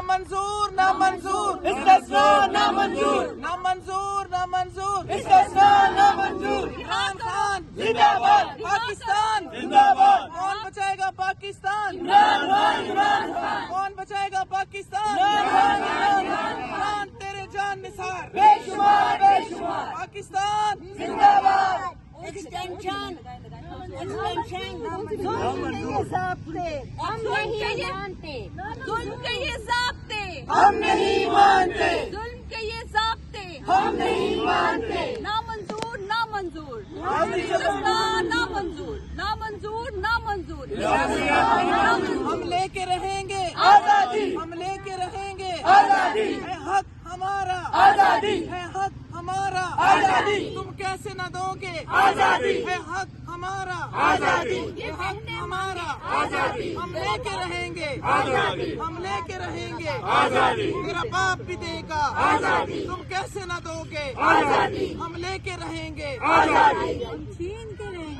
नामंजूर नामंजूर इस्तिस्ना नामंजूर नामंजूर नामंजूर इस्तिस्ना नामंजूर इमरान खान जिंदाबाद पाकिस्तान जिंदाबाद कौन बचाएगा पाकिस्तान इमरान खान कौन बचाएगा पाकिस्तान इमरान तेरे जान निसार बेशुमार बेशुमार पाकिस्तान जिंदाबाद एक्सटेंशन जुल्म के ये ज़ाब्ते हम नहीं मानते, जुल्म के ये ज़ाब्ते हम नहीं मानते जुल्म के ये ज़ाब्ते हम नहीं मानते नामंजूर नामंजूर इस्तिस्ना नामंजूर नामंजूर नामंजूर हम लेके रहेंगे आजादी हम लेके रहेंगे आजादी है हक हमारा आजादी है हक हमारा आजादी तुम कैसे न दोगे आजादी है हक हमारा आजादी है हक हमारा आजादी हम लेके रहेंगे आजादी हम लेके रहेंगे आजादी मेरा बाप भी देगा आजादी तुम कैसे न दोगे आजादी हम लेके रहेंगे आजादी छीन के रहेंगे।